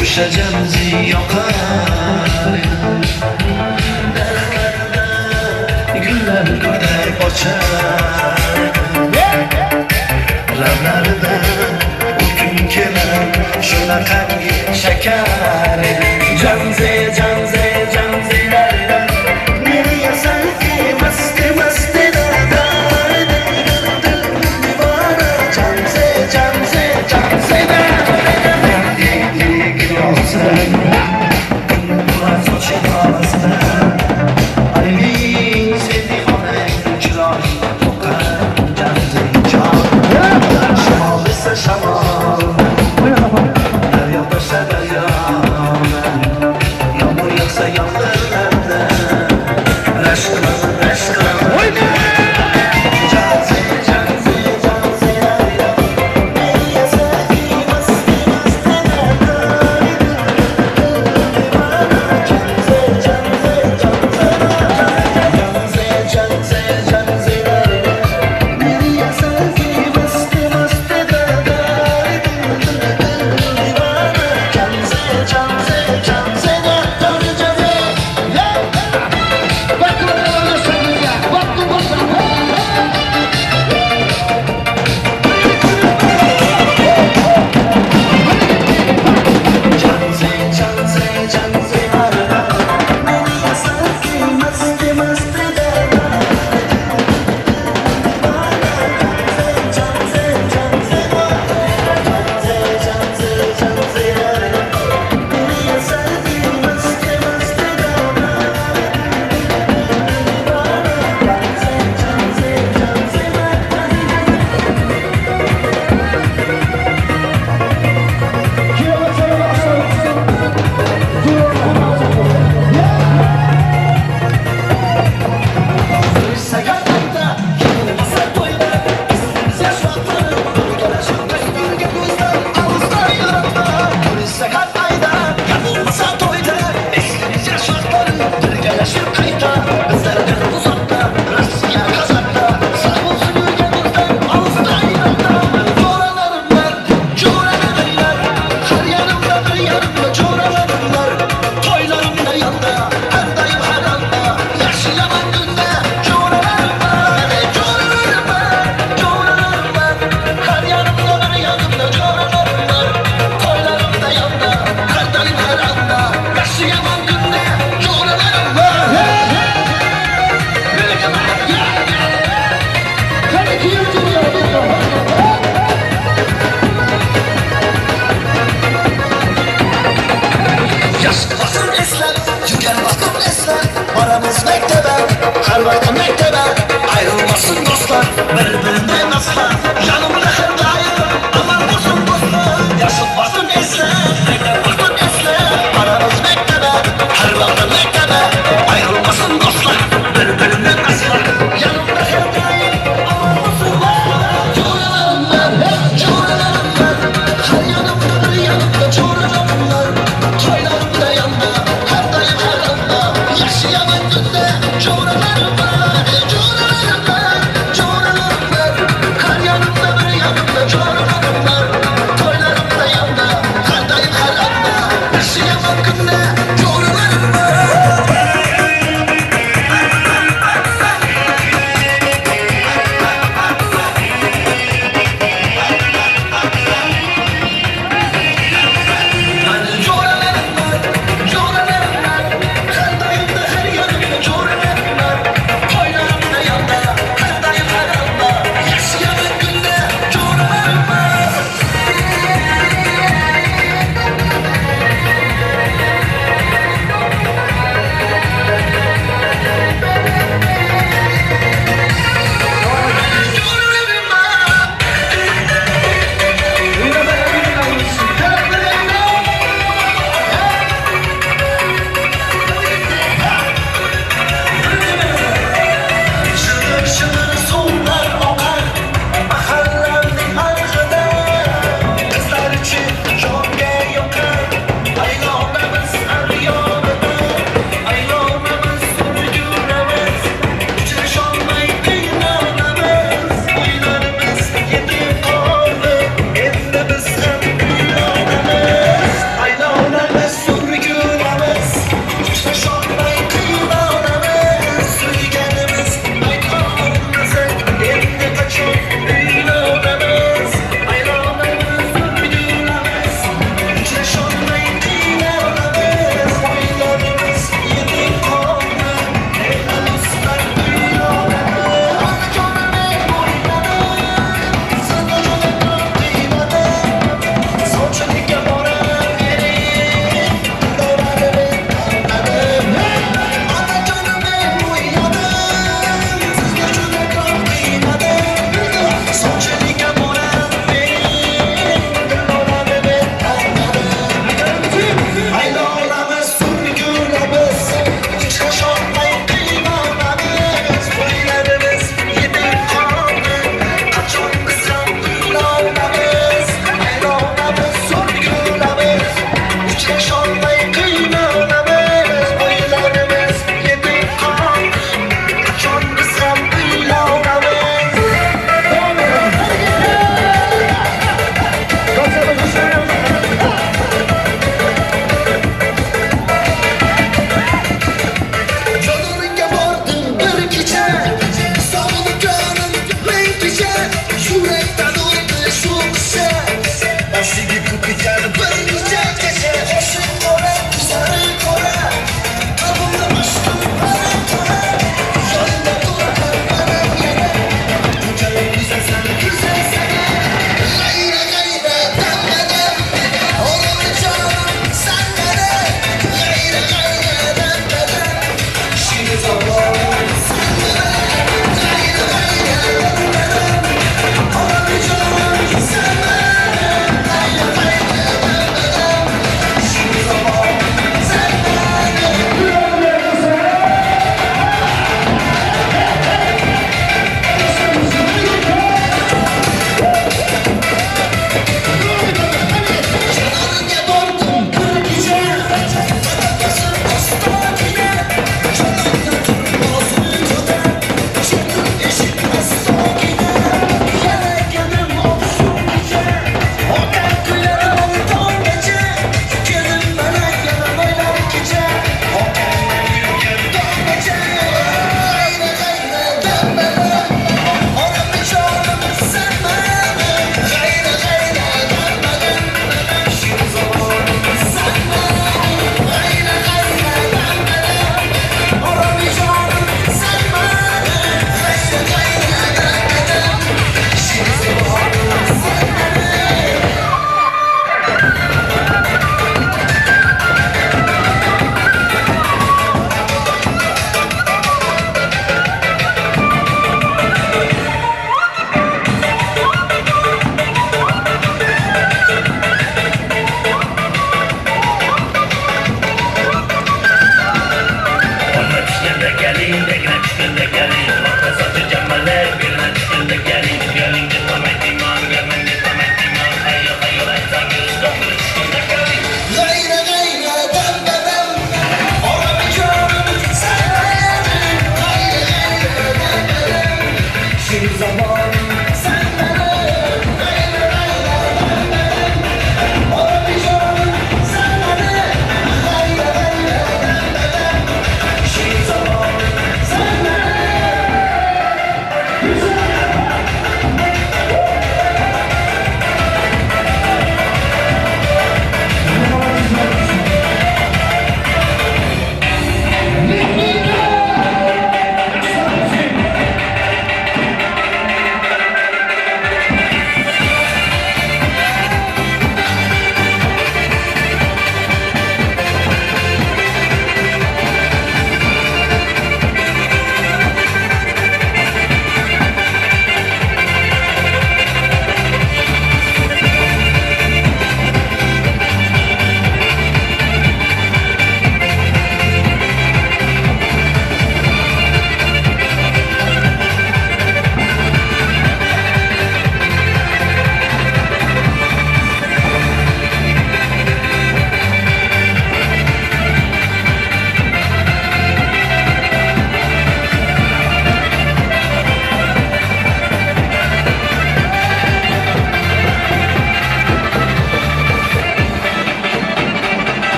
O'sha jamzi yoqar daraxtlarda gullar gulday ochar lablarida u kun kelar shunaqangi shakar jamzi jamzi jamzilarida meni yasanki masti masti Alevin sevdi ona chiroy yoqar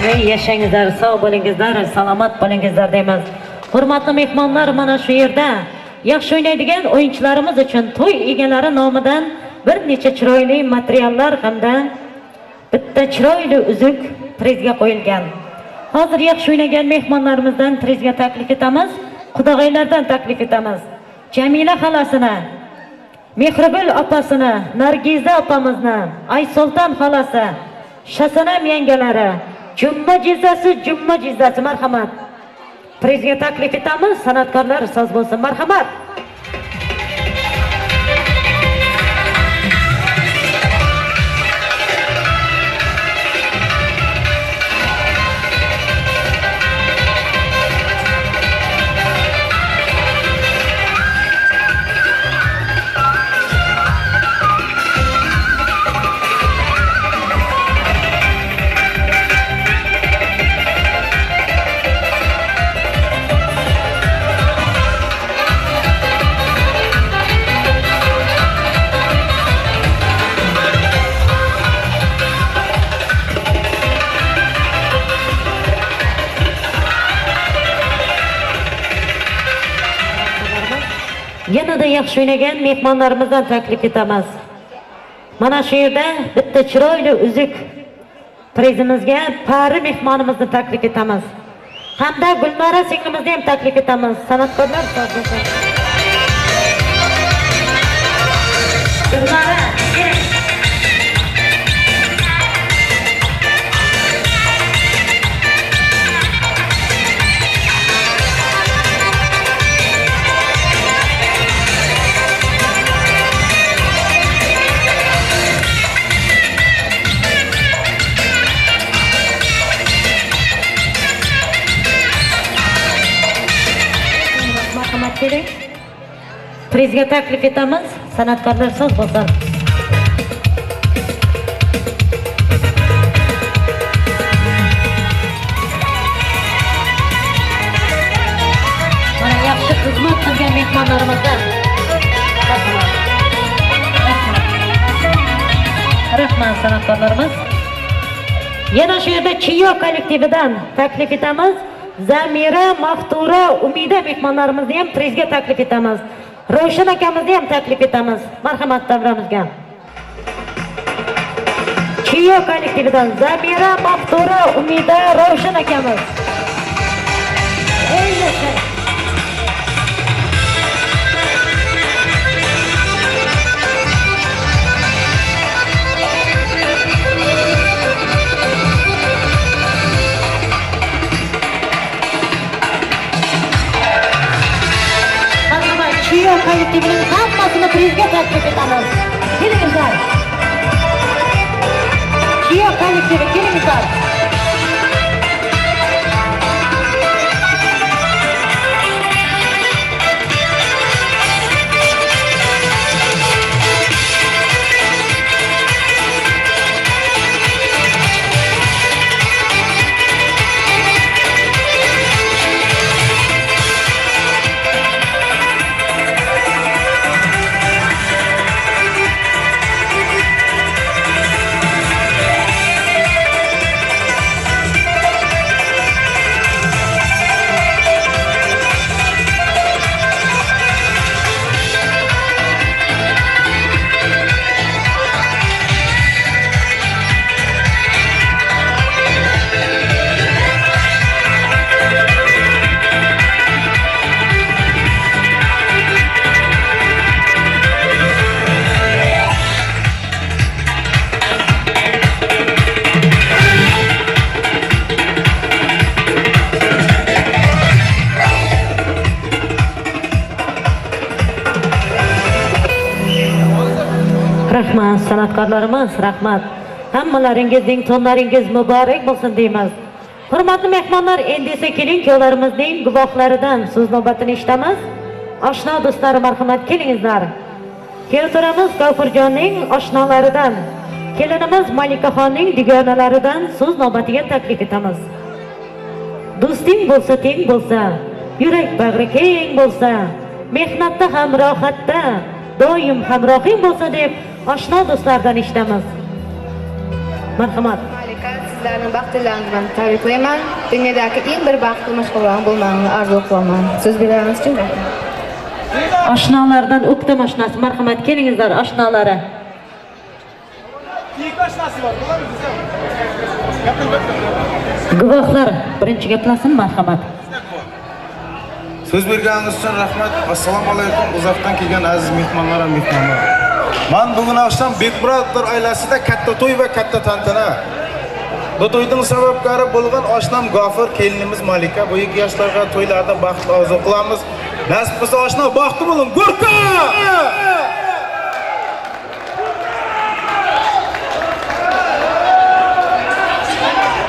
Yaşangizlar, sog' bo'lingizlar, salomat bo'lingizlar deymiz. Hurmatli mehmonlar, mana shu yerda yaxshi o'ynaydigan o'yinchilarimiz uchun to'y egalari nomidan bir necha chiroyli materiallar hamda bitta chiroyli uzuk prizga qo'yilgan. Hozir yaxshi o'ynagan mehmonlarimizdan prizga taklif etamiz, qudag'aylardan taklif etamiz. Jamila xolasini, Mehribul opasini, Nargiza opamizni, Aysulton xolasi, Shasanam yangalari, Jumma jizzasi, marhamat. Prizga taklif etamiz, san'atkorlar so'z bo'lsin, marhamat. Yanada yaxshi o'ynagan mehmonlarimizdan taklif etamiz. Mana shu yerda bitta chiroyli uzuk prizimizga pari mehmonimizni taklif etamiz. Hamda Gulnora singlimizni ham taklif etamiz. San'atkorlar so'z bo'lsin. Gulnora, prizga taklif etamiz, san'atkorlar so'z bo'lsin. Mana yaxshi xizmat qilgan mehmonlarimizdan rahmat san'atkorlarimiz. Yana shu yerda Chiyo kollektividan taklif etamiz. Zamira, Maftura, Umida mehmonlarimizni ham prizga taklif etamiz. Ravshan akamizni ham taklif etamiz. Marhamat davramizga. Chiyo kollektividan Zamira, Maftura, Umida, Ravshan akamiz. Ey yashay. Chiyo kollektivining hammasini prizga taklif etamiz. Kelingizlar. Chiyo kollektivi, kelingizlar. Rahmat san'atkorlarimiz, rahmat. Hammalaringizning tunlaringiz muborak bo'lsin deymiz. Hurmatli mehmonlar, endi esa keling kuyovlarimizning guvohlaridan so'z navbatini eshitamiz. Oshno do'stlar, marhamat kelingizlar. Keltiramiz G'afurjonning oshnolaridan, kelinimiz Malikaxonning dugonalaridan so'z navbatiga taklif etamiz. Do'sting bo'lsa, teng bo'lsa, yurak bag'ri keng bo'lsa, mehnatda ham rohatda doim hamrohing bo'lsa deb oshno do'stlardan eshitamiz. Marhamat. sizlarning baxtlilaringizni bilan tabriklayman. Dunyodagi eng bir baxtli mashhurlar bo'lmangizni orzu qilaman. So'z berganingiz uchun rahmat. Oshnalardan o'ktam oshnasi, marhamat kelingizlar oshnalari. Guvohlar birinchi gaplasin, marhamat. Söz berganingiz uchun rahmat. Assalomu alaykum. Uzoqdan kelgan aziz mehmonlar va mehmonlar. Men bugun oqshom Bekmurodlar oilasida katta to'y va katta tantana. Bu to'yning sababkori bo'lgan oshnam G'ofur, kelinimiz Malika. Bu ikki yoshlarga to'ylarda baxt orzu qilamiz. Nasib bo'lsa oshna baxtli bo'ling. Gurka!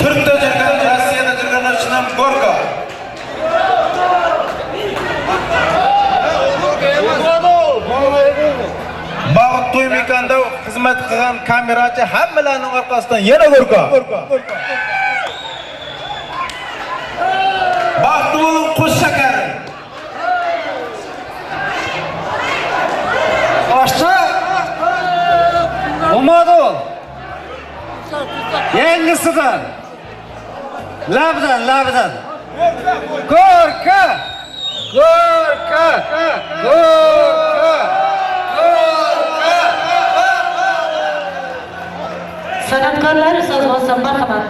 Turkda jirgan, Rossiyada jirgan oshnam Gorka. Bağıt to'ymaganda xizmat qilgan kamerachi hammalarning orqasidan yana Gorka. Baxtli bo'ling, qo'sh shakar. Oshna. Bo'lmadi. Yangisidan. Labdan. Gorka. San'atkorlar so'z olsin, marhamat.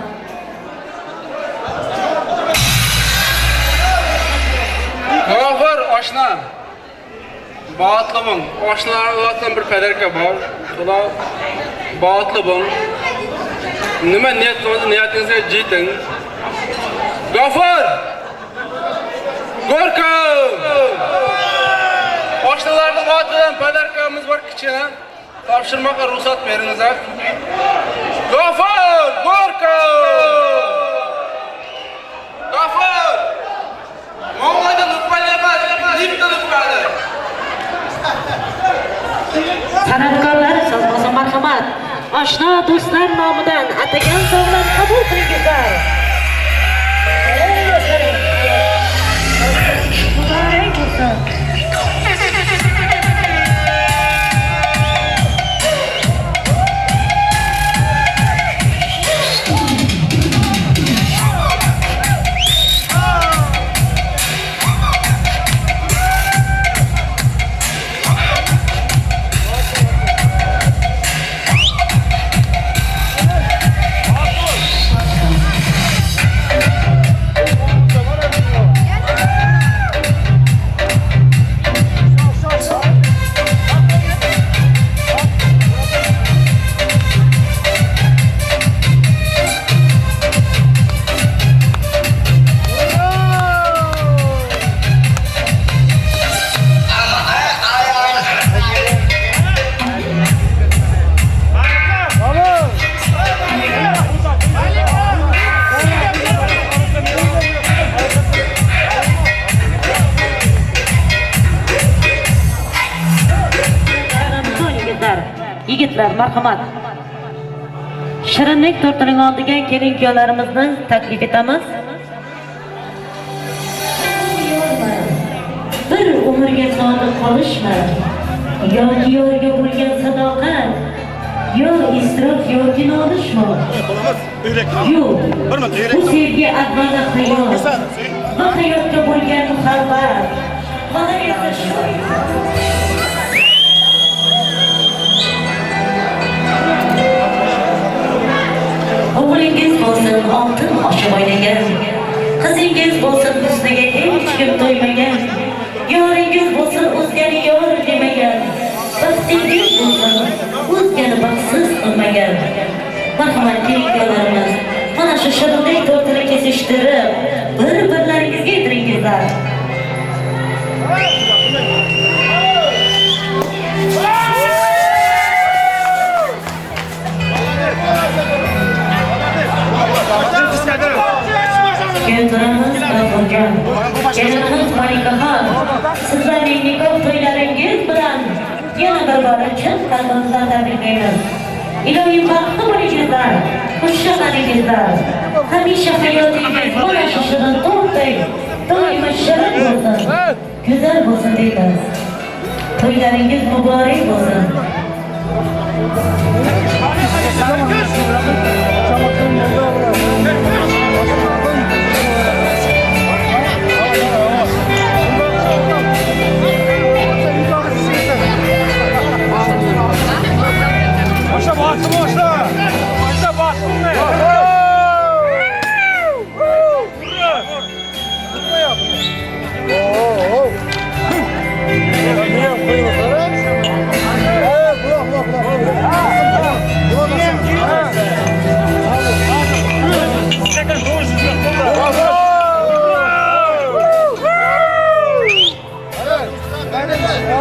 G'ofur oshna. Baxtli bo'ling. Oshnalardan bir padarka bor. Xudo baxtli bo'ling. Nima niyat qildi, niyatingizga yeting. G'ofur! Gorka! Oshnalarning otidan padarkamiz bor kichkina. Topshirmoqqa ruxsat beringizlar. G'ofur! Gorka! G'ofur! Mo'g'ulda luqmani emas, libda luqmani. San'atkorlar so'z olsin, marhamat. Oshna do'stlar nomidan atagan sovg'ani qabul qilingizlar. Muborak bo'lsin. Yigitlar, marhamat. Shirinlik tortining oldiga kelin-kuyovlarimizni taklif etamiz. Bir umrga sodiq qolishma. Yo diyorga bo'lgan sadoqat, yo isrof yoki nolishma. Yo'q. Bu sevgi avvalo hayot. Va hayotga bo'lgan muhabbat. Mana esa shu. O'g'lingiz bo'lsin oltin oshib o'ynagan, qizingiz bo'lsin husniga hech kim to'ymagan, yoringiz bo'lsin o'zgani yor demagan, baxtingiz bo'lsin o'zgani baxtsiz qilmagan. Marhamat kelinglarimiz, mana shu shirinlik tortini kesishtirib, bir-birlaringizga yediringizlar. Kelinimiz G'ofurjon, kelinimiz Malikaxon, sizlarning nikoh to'ylaringiz bilan yana bir bora chin qalbimizdan tabriklaymiz. Ilohim baxtli bo'lingizlar, xushxabaringizlar. Hamisha hayotingiz mana shu shirin to'rtdek doimo shirin bo'lsin, go'zal bo'lsin deymiz. To'ylaringiz muborak bo'lsin. Assalomu alaykum. Başla baktım başla. Başla baktım ne?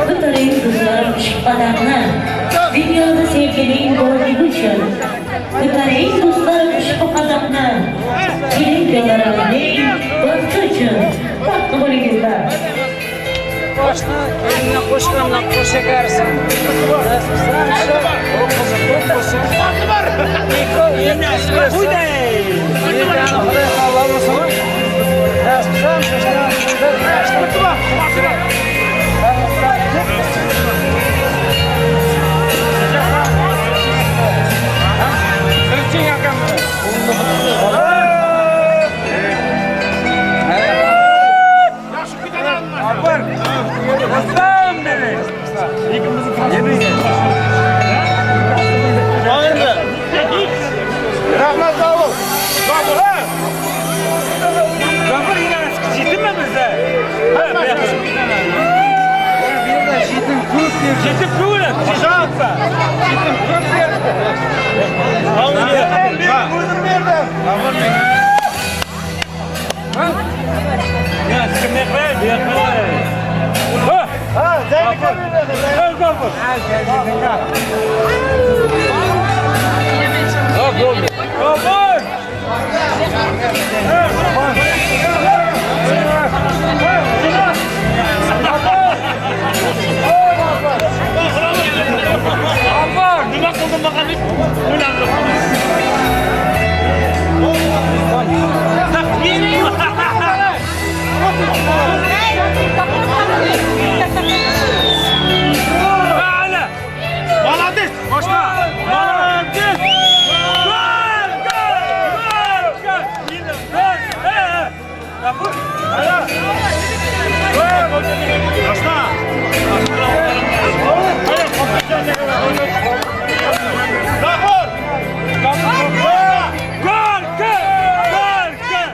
Kıtırayın kızlar ışıklarına, dünyada sevginin doğru için. Kıtırayın kızlar ışıklarına, gelin yollara değil, baktı için. Baktı bunu güzel. Boşna, eline koşkanla koşacaksın. Niko, yeni asılıyorsun. Bu değil. Bir tane buraya kallamasın. Yazmışsam, şaşırma. Şaşırma. Kırıkçın yakamda. Aslan beni. Rahmet sağ ol. Gafur yine ciddi mi bize? Ciddi kuvvet. Şahatsa. Ciddi kuvvet. Alın ya. Ben vurdum bir yerden. Ya sıkıntı yok. Ha, Zeynep nerede? Öl Gafur. Gafur. Gafur. Nima qildin bakalım? Молодец! Başla! Молодец! Gol! Gol! Yine gol! Gafur! Gol! Başla! Gafur! Gafur! Gol! Gol! Gol! Yine!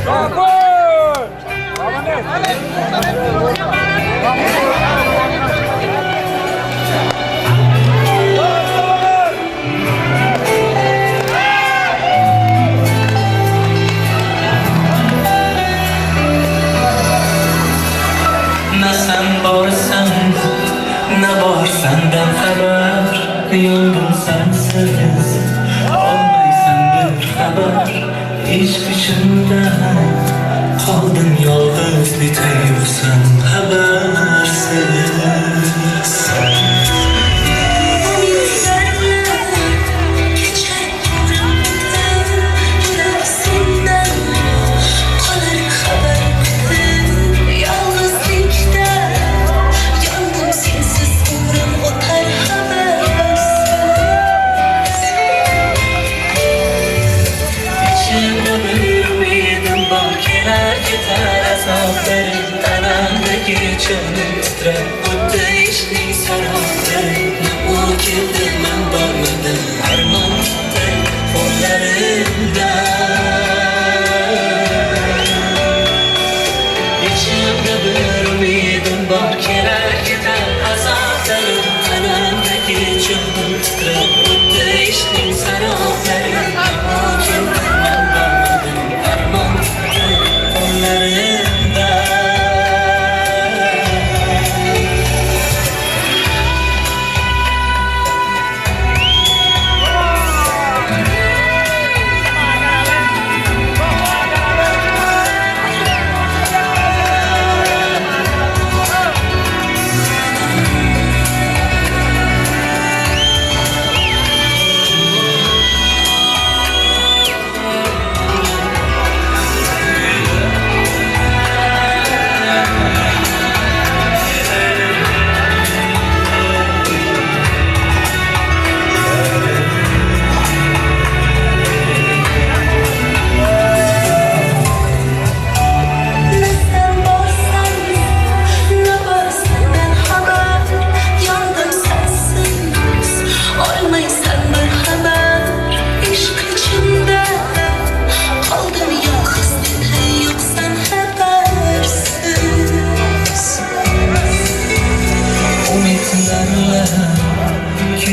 Gol! Ne sen varsan ne var senden haber. Yandım sensiz almaysan bir haber. İş gücünde kaldın yalnız bitiyorsan habersiz.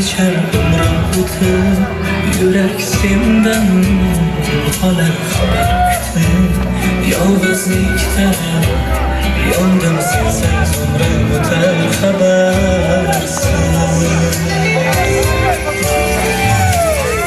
geçer ömrüm bütün. Yürek senden haber küktü. Yalnızlıkta yandım sensiz ömrüm öter habersiz.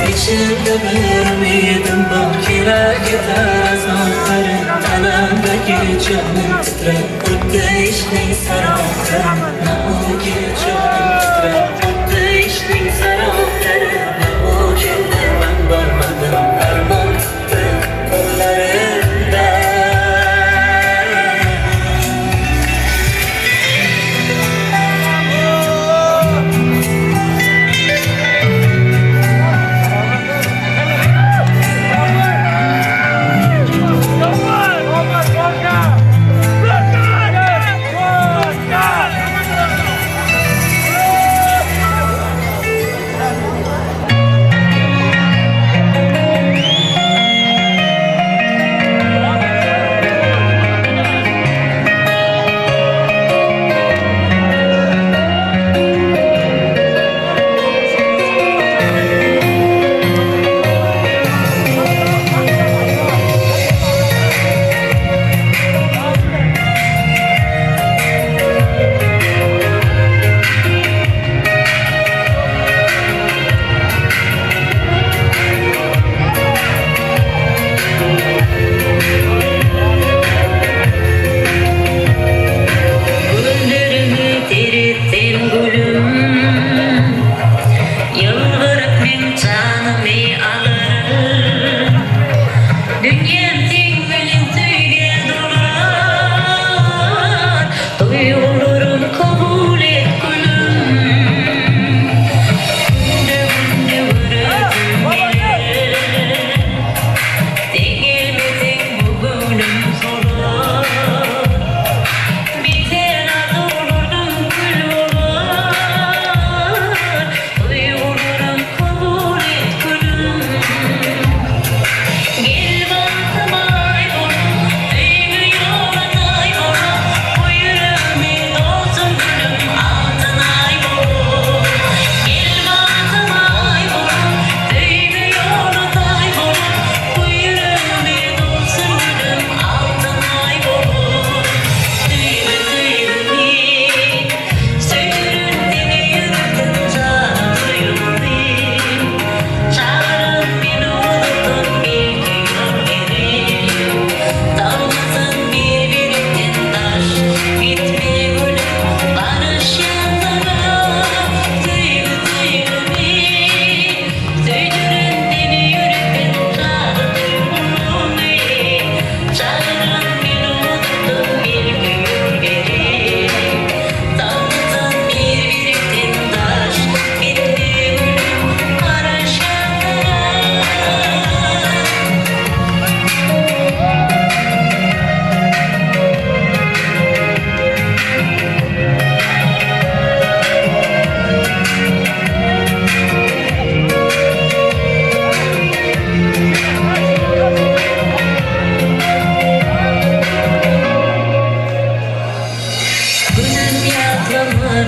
İçimde bir ümidim bak girer gider azallarım. Tanımdaki canım titrer ötdeşlik sarılır. Ne o geçer titrer ötdeşlik sarılır. Ne o günde ben varmadım derman kollarında.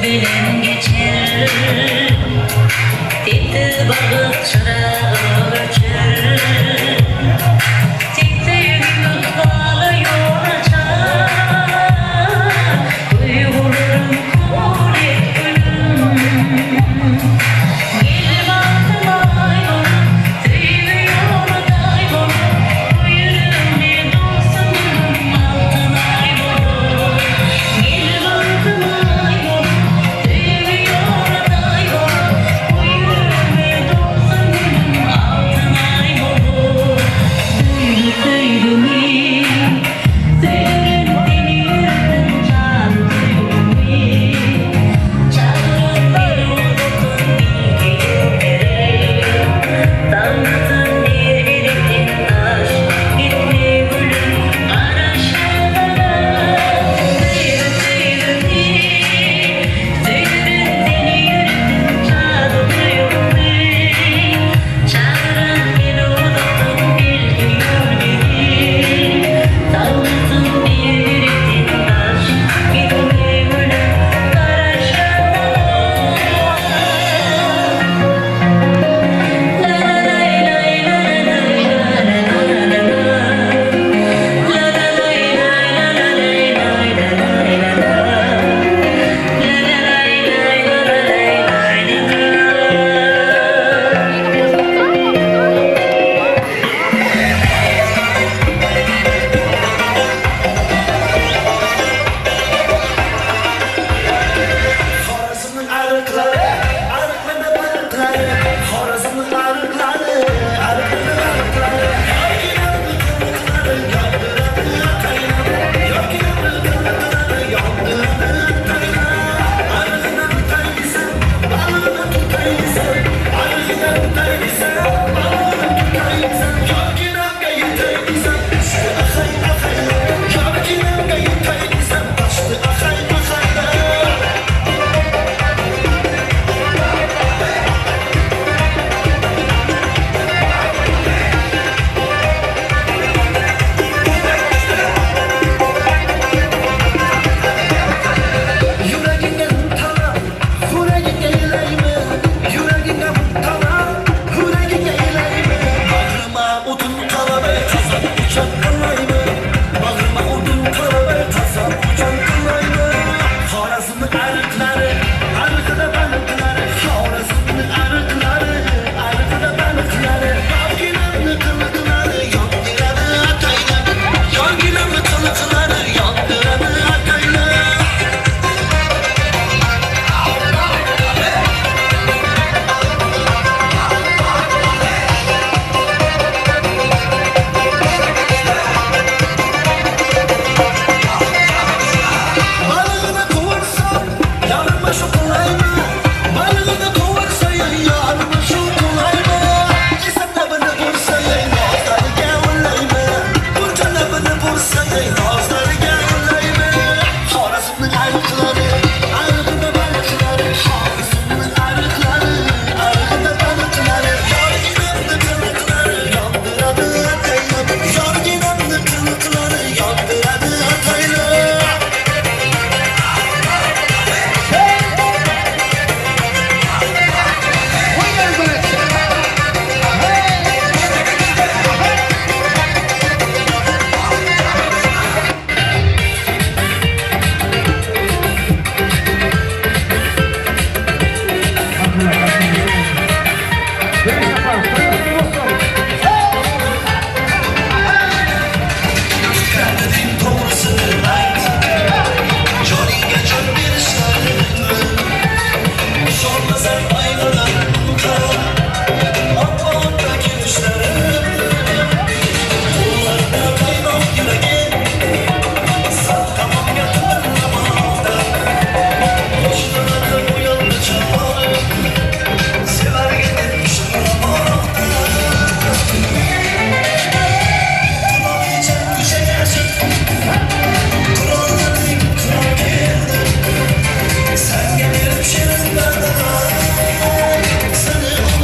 bilen geçer. Dikti balık çırağı ölçer. Dikti yük bağlı yol açar. Duygularım kabul et gülüm. Gel baktıma ayvanım, değmiyor dayvanım. Bu yüreğimde dostum altın ayvanım. Gel baktıma ayvanım, değmiyor dayvanım. Bu yüreğimde dostum altın ayvanım. Sen gelip şirin bana, seni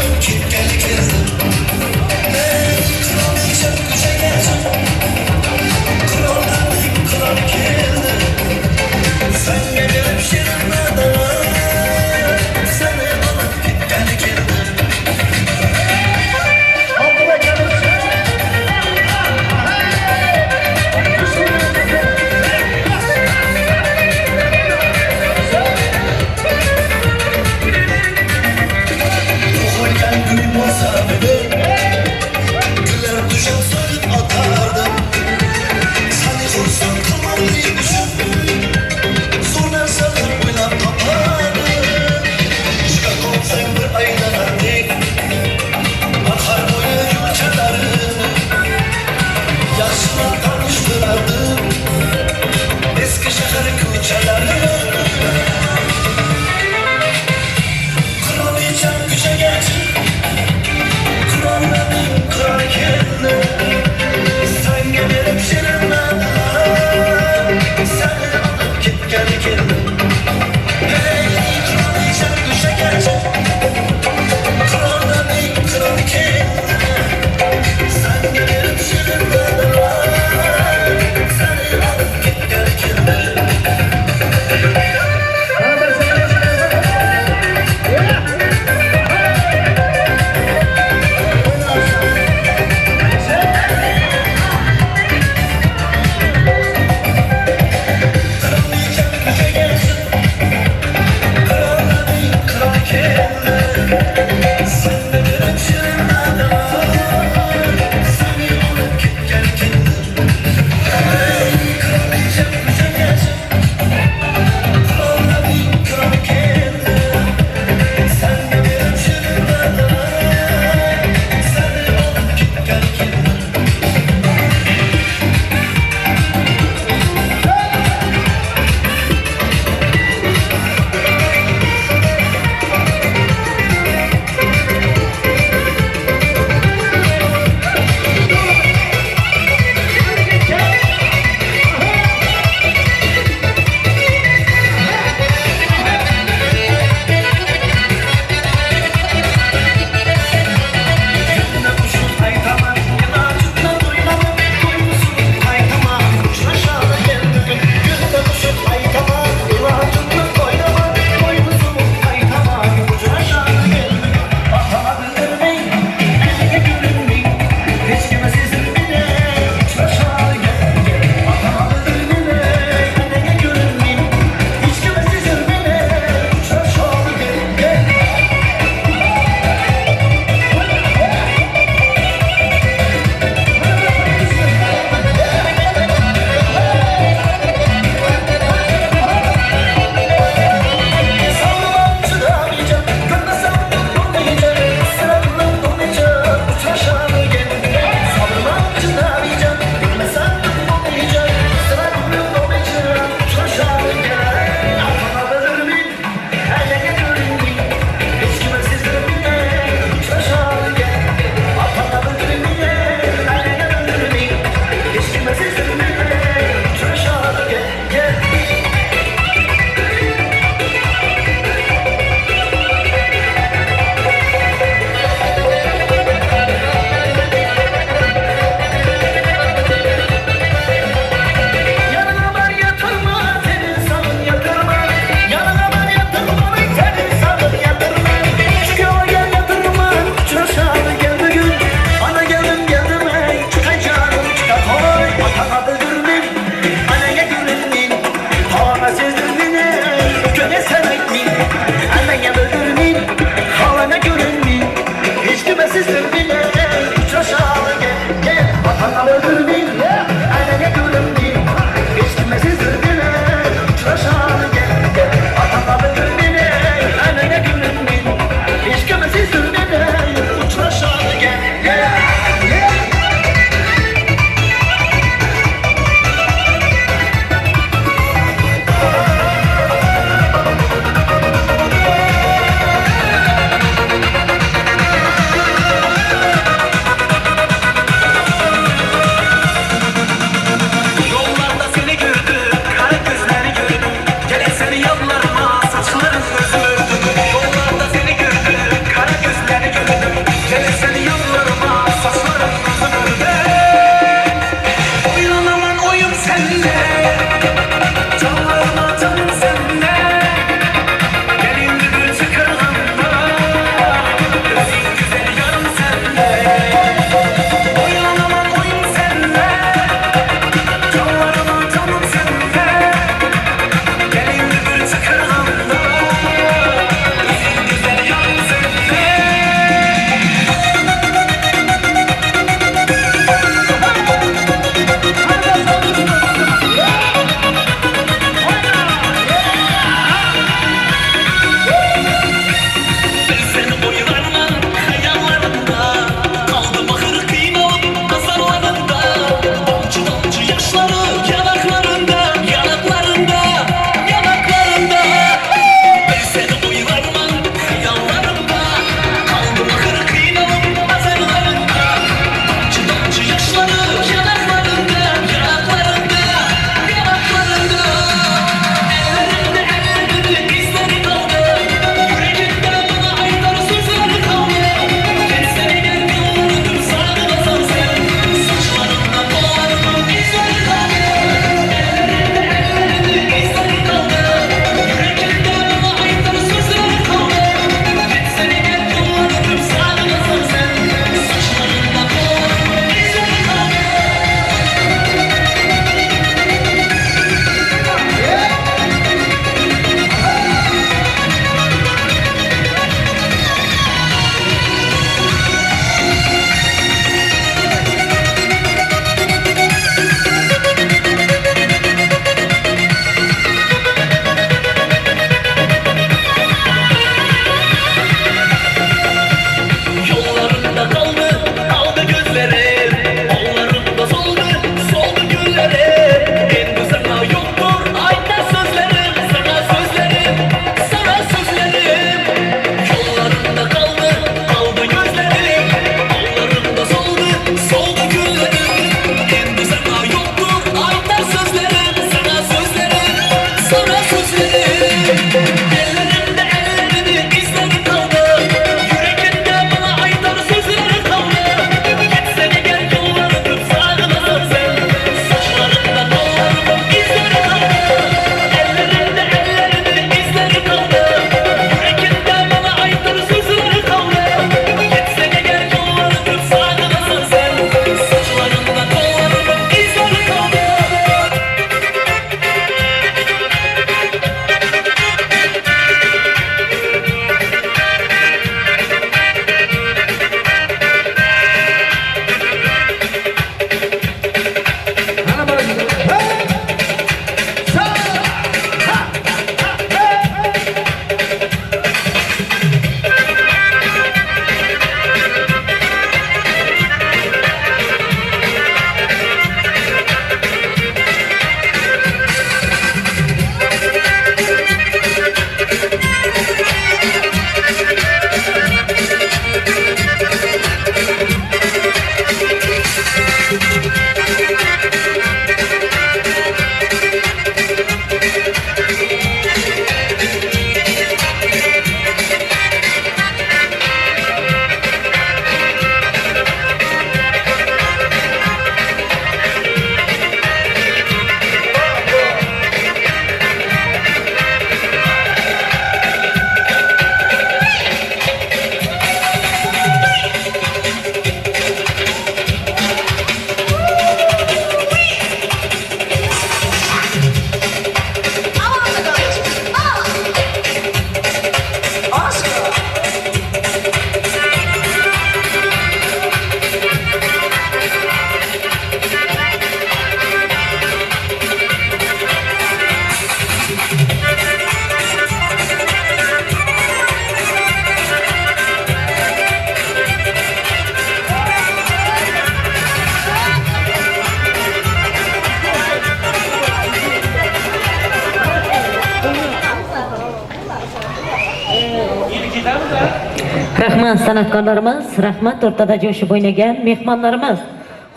Rahmat san'atkorlarimiz, rahmat o'rtada jo'shib o'ynagan mehmonlarimiz.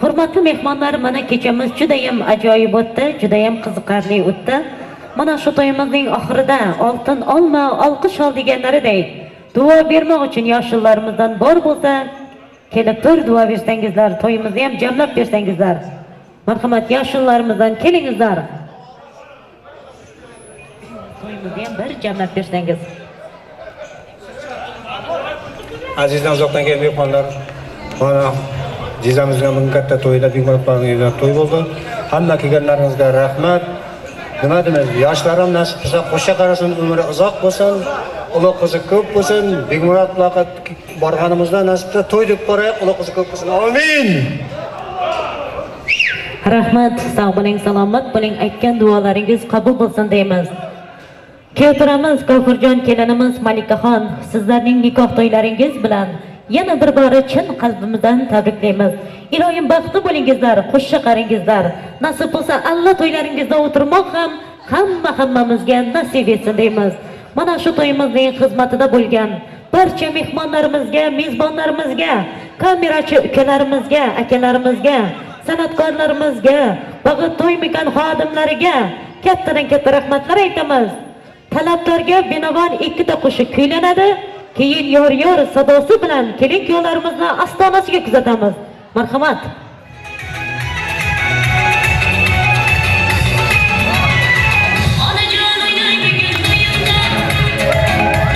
Hurmatli mehmonlar, mana kechamiz judayam ajoyib o'tdi, judayam qiziqarli o'tdi. Mana shu to'yimizning oxirida oltin olma, olqish ol deganlaridek duo bermoq uchun yoshillarimizdan bor bo'lsa, kelib tur duo bersangizlar, to'yimizni ham jamlab bersangizlar. Marhamat, yoshillarimizdan kelingizlar. To'yimizni ham bir jamlab bersangiz. Azizdan uzoqdan kelgan mehmonlar, mana jizamizga ming katta to'yda big'ollarga to'y bo'ldi. Hamma kelganlaringizga rahmat. Nima deymiz? Yoshlarim nasib qilsa qo'sha qarasin, umri uzoq bo'lsin, uloq qizi ko'p bo'lsin. Big'ollarga borganimizda nasib qilsa to'y deb boraylik, uloq qizi ko'p bo'lsin. Amin. Rahmat, sog' bo'ling, salomat bo'ling, aytgan duolaringiz qabul bo'lsin deymiz. Keltiramiz G'afurjon kelinimiz Malikaxon, sizlarning nikoh to'ylaringiz bilan yana bir bora chin qalbimizdan tabriklaymiz. Iloyim baxtli bo'lingizlar, qo'shsha qaringizlar. Nasib bo'lsa Alloh to'ylaringizda o'tirmoq ham hammamizga nasib etsin deymiz. Mana shu to'yimizning xizmatida bo'lgan barcha mehmonlarimizga, mezbonlarimizga, kamerachi ukalarimizga, akalarimizga, san'atkorlarimizga, bag'it to'ymagan xodimlariga kattadan katta rahmatlar aytamiz. Talablarga binoan ikkita qo'shiq kuylanadi, keyin yor sadosi bilan kelin-kuyovlarimizni ostonasiga kuzatamiz. Marhamat. Onajon o'ynay bugun to'yimda,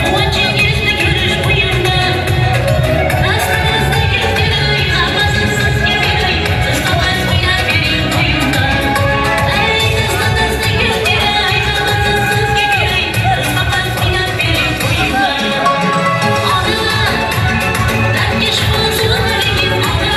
quvonchigingizni ko'rish o'yimda. Rastimizdagi keray, hammasini sizga beray, siz faqat o'ynab bering to'yimda. Ey rastimizdagi keray, hammasini sizga beray, siz faqat o'ynab bering to'yimda. Ona, darga shifo so'raring ona.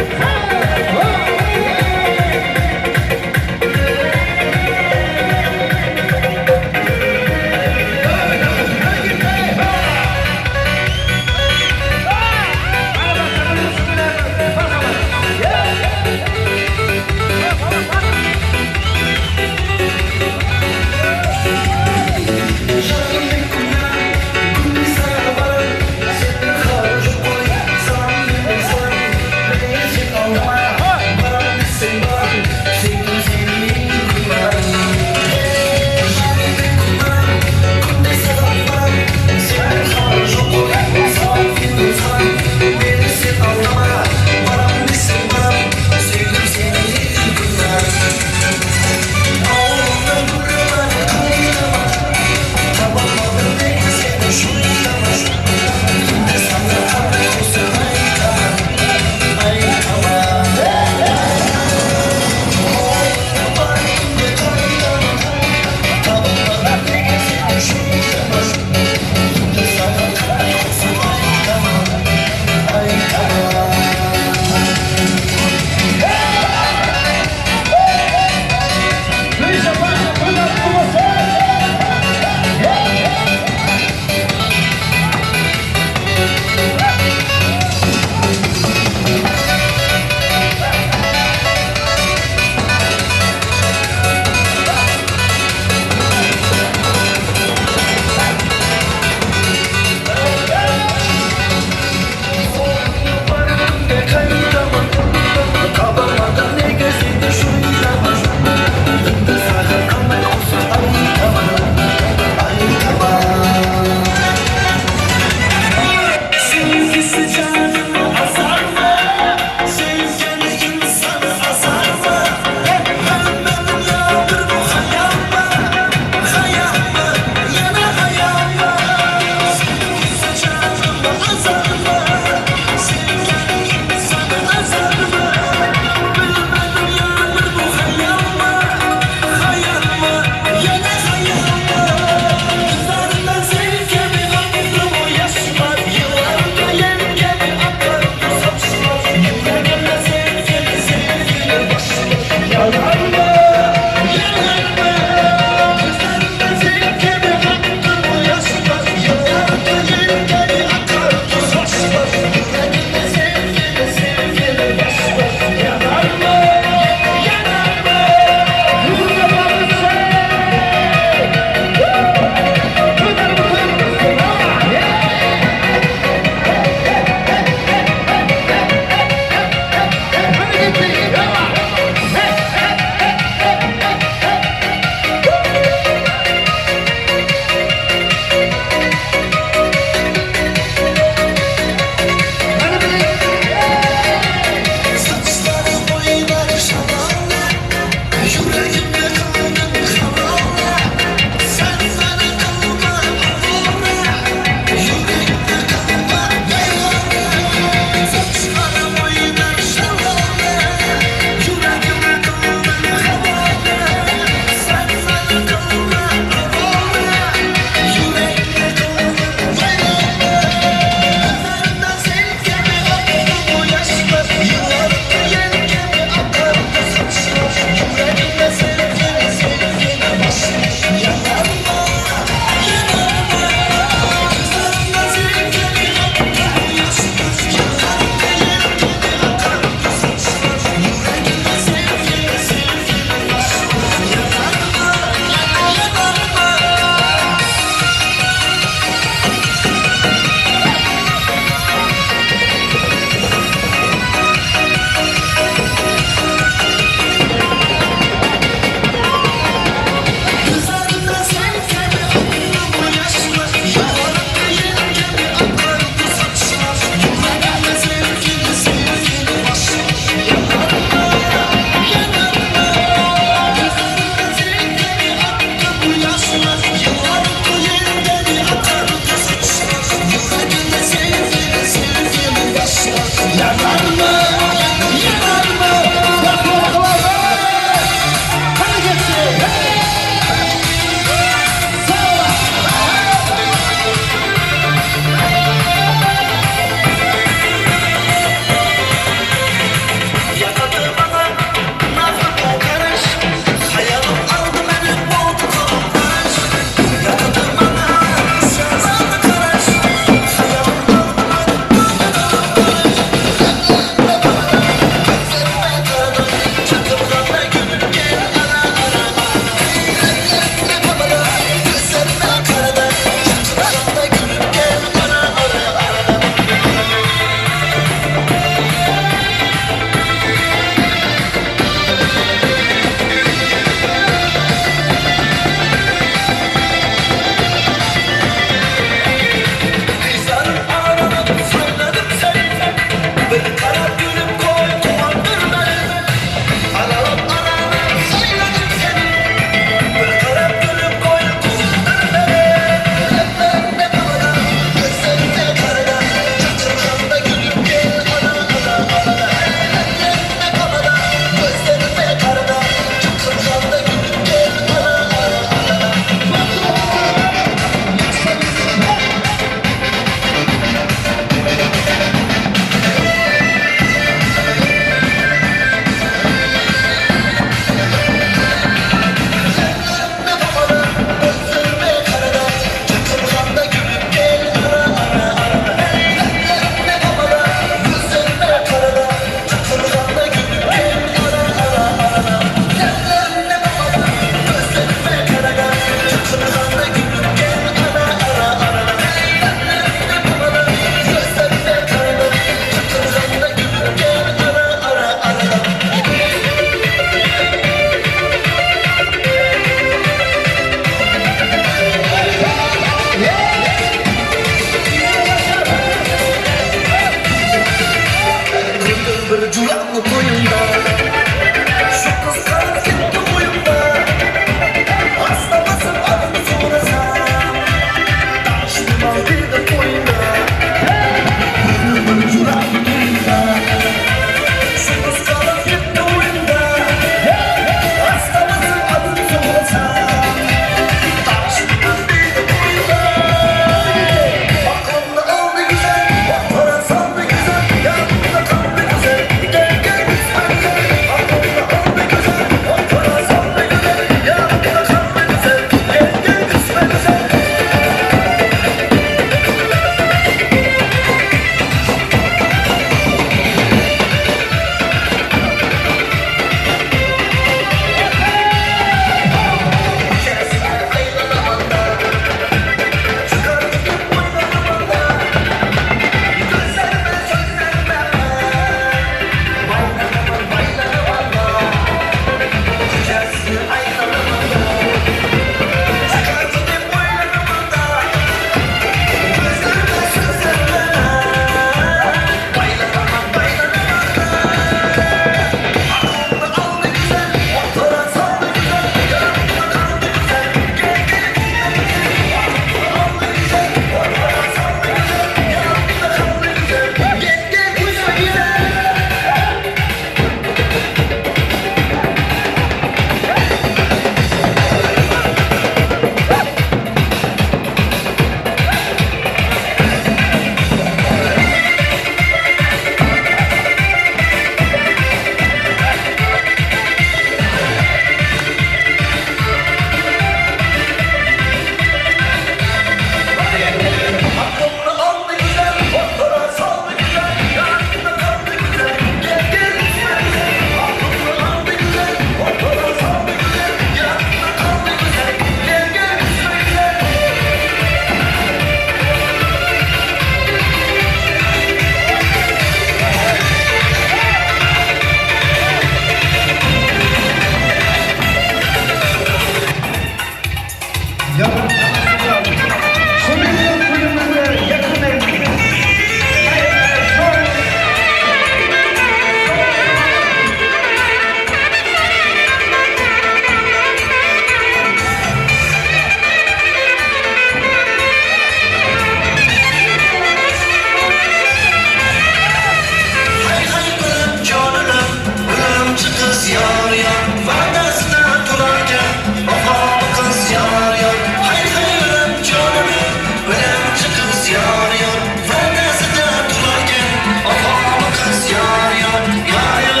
yar yar Vadasida turarken Vafalı kız yar yar Hay hay ölen canımı Ölemci kız yar yar Vadasida turarken Vafalı kız yar yar Yar yar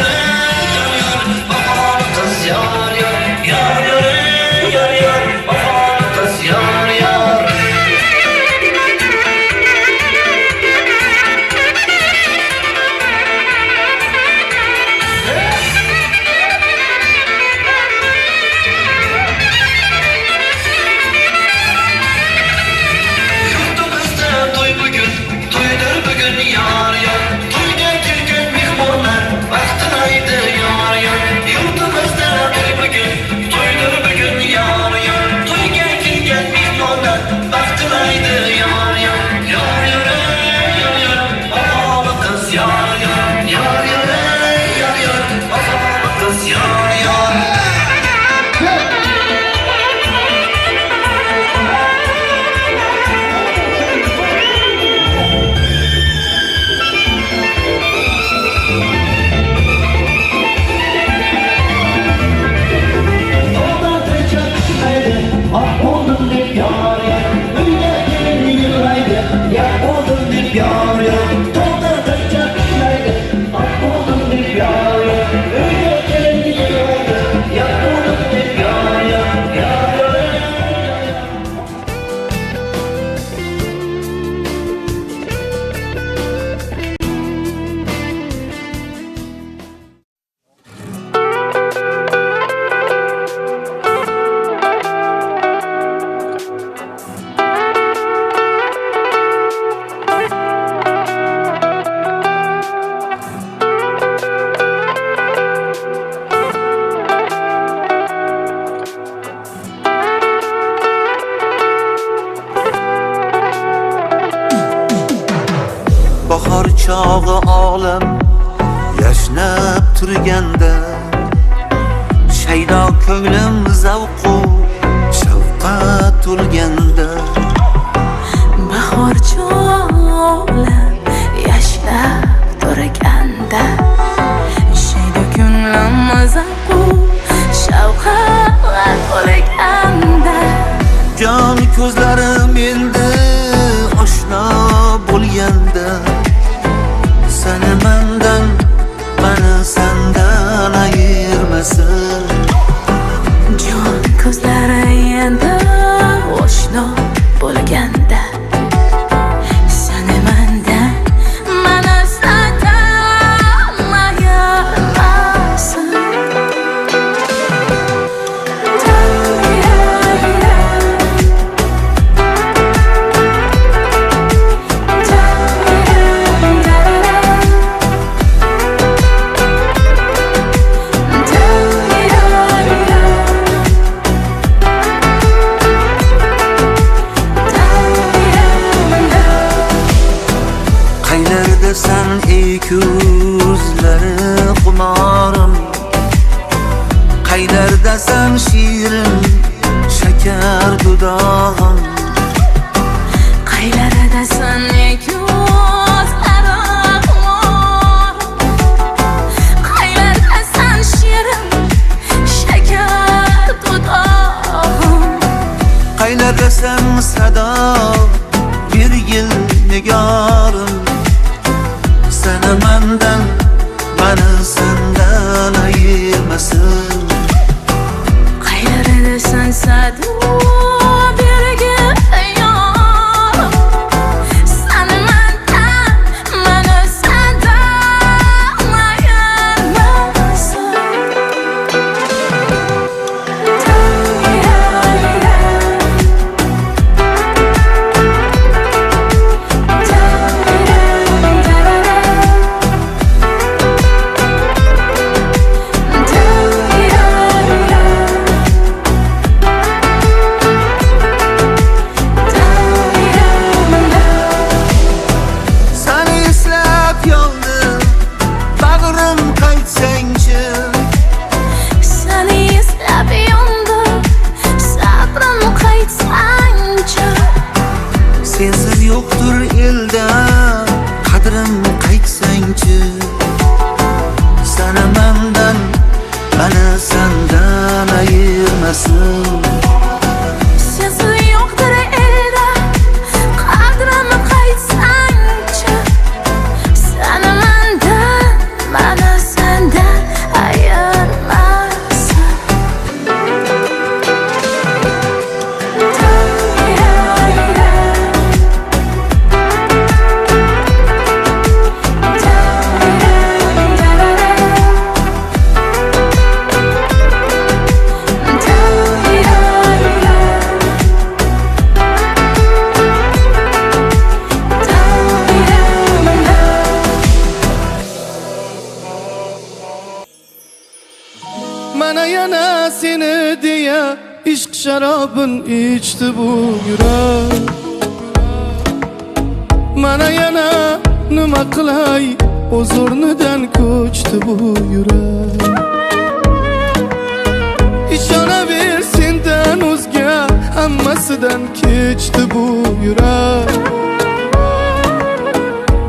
yar yar Vafalı kız yar yar Yar yar yar yar Vafalı kız yar yar Yurtumuzda toy bugün, toydur bugün yar yar Toyga kelgan mehmonlar vaqtinaydi yar yar Yurtumuzda toy bugün, toydur bugün yar yar Toyga kelgan mehmonlar vaqtinaydi yar yar Yar yar yar yar Vafalı kız yar yar Yar yar yar yar Vafalı kız yar yar Bahar çağı alem yaşnab turganda Shaydo ko'nglim zavqu shavqat to'lganda Bahor cho'la yashnab turganda Shaydo ko'nglim zavqu shavqat to'lganda Jon ko'zlarim endi oshno bo'lganda Seni mendan, beni senden ayırmasın Jon ko'zlari endi oshno bo'lganda Seni mendan, meni sendan ayirmasin Sen ey ko'zlari xumorim Qaylardasan shirin shakar dudog'im Qaylardasan ey ko'zlari xumorim Qaylardasan shirin shakar dudog'im Qaylardasan sado bir yil nigorim Seni menden, beni senden ayırmasın Qaylardasan sado bir yil nigorim Seni mendan, meni sendan ayirmasin qarasin. Sesi yoktur elde, qadrini qaytsangchi. Seni mendan, meni sendan ayirmasin. Mana yana seni diye ishq sharobin ichdi bu yurak. Mana yana nima qilay, o'z o'rnidan ko'chdi bu yurak. Ishonaver sendan o'zga hammasidan kechdi bu yurak.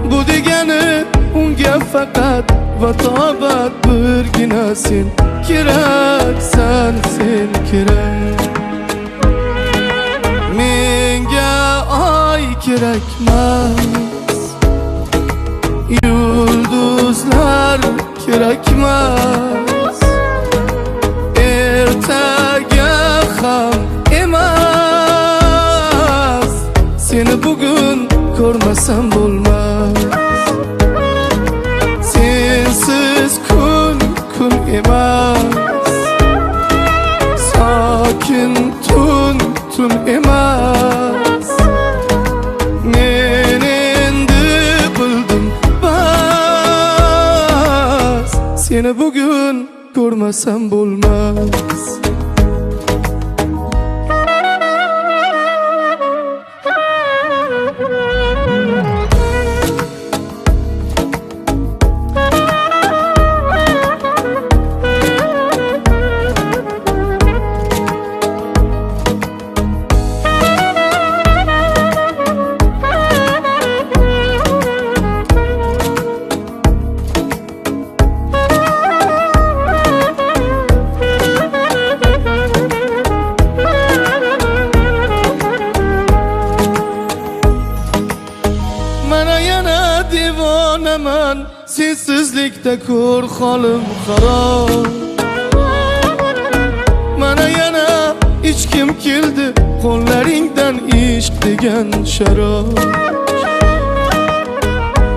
Bu degani unga faqat vatobat birgina sen keraksan, sen kerak. Menga oy kerakmas, yulduzlar kerakmas, ertaga ham emas. Seni bugun ko'rmasam bo'lmas. Sensiz kun emas, sokin tun emas. Men endi bildim bas, seni bugun ko'rmasam bo'lmas. Mana yana devonaman, sensizlikda ko'r holim xarob. Mana yana ichkim keldi qo'llaringdan ishq degan sharob.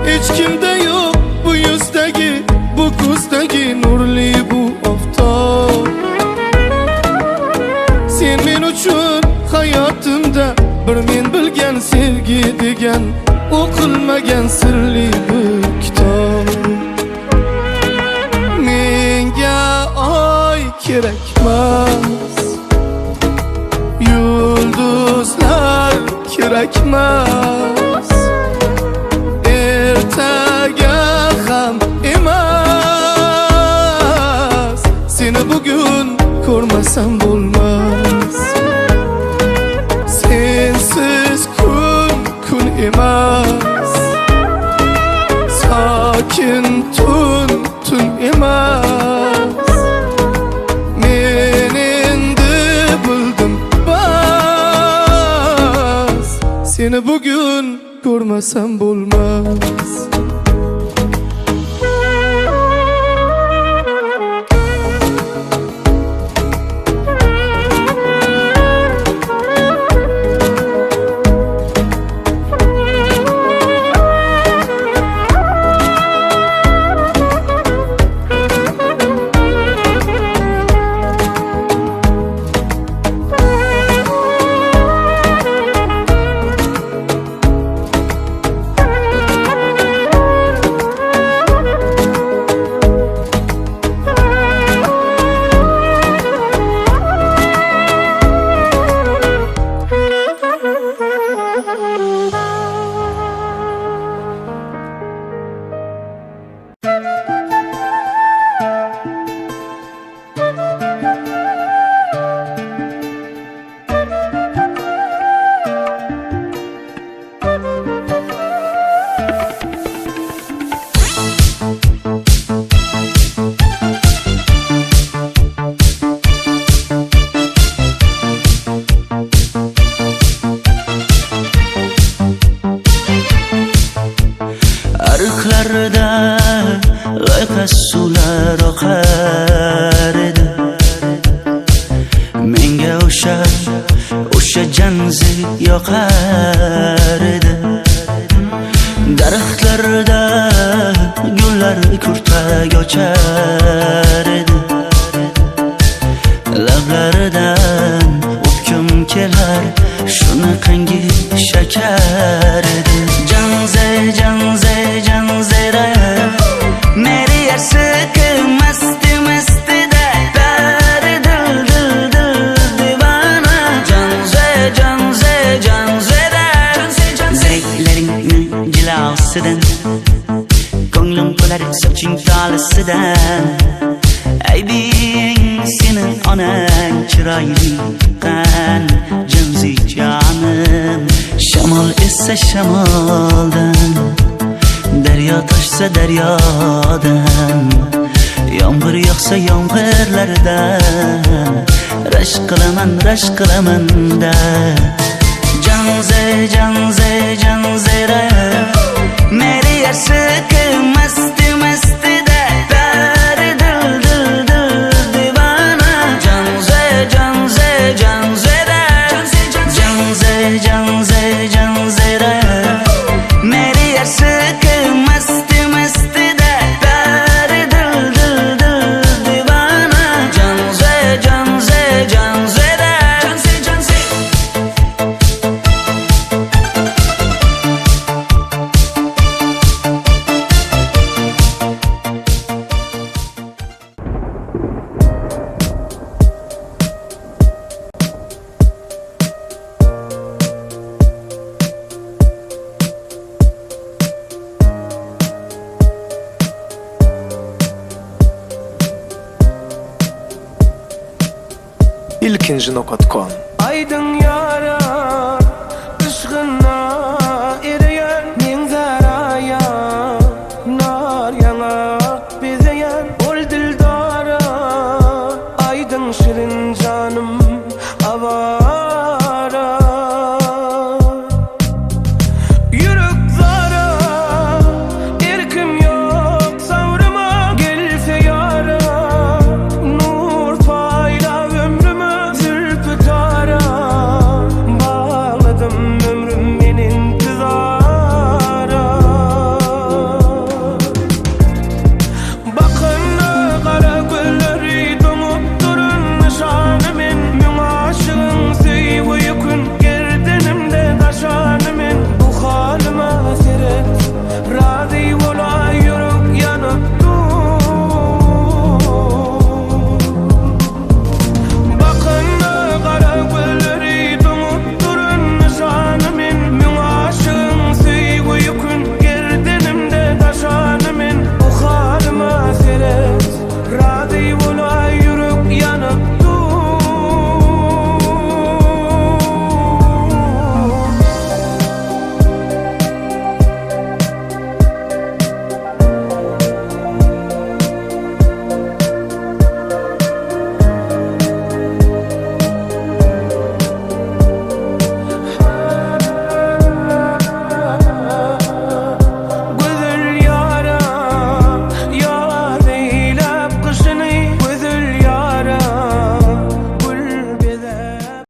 Hech kimda yo'q bu yuzdagi, bu ko'zdagi nurli bu oftob. Sen men uchun hayotimda bir men bilgan sevgi degan o'qilmagan sirli bir kitob. Menga oy kerakmas, yulduzlar kerakmas, ertaga ham emas. Seni bugun ko'rmasam bo'lmas. Sensiz kun emas, sokin tun emas. Men endi bildim bas, seni bugun ko'rmasam bo'lmas. yoqar edi. Daraxtlarda gullar kurtak ochar edi. Lablaridan o'pkim kelar, shunaqangi shakar edi. Janze janze janzera meri yarsi masti masti da dari dil dil dil divana. Janze janze janzera zirikleringni jilosidan ko'nglim to'lar soching tolisidan. Aybing senin onang chiroyli qan jinsi jonim. Shamol essa shamoldan, daryo toshsa daryodan, yomg'ir yog'sa yomg'irlardan rashq qilaman da. Janze janze janzera meri yarsi masti masti da dari dil dil dil divana. Janze janze janzera janze janze janzera meri yarsi masti masti da dari dil dil dil divana. Janze janze janzera janze janze. İlkinci nokta.com. Aydın yara ışığına eriyen min zaraya nar yanak bizeyen ol dildara aydın şirin canım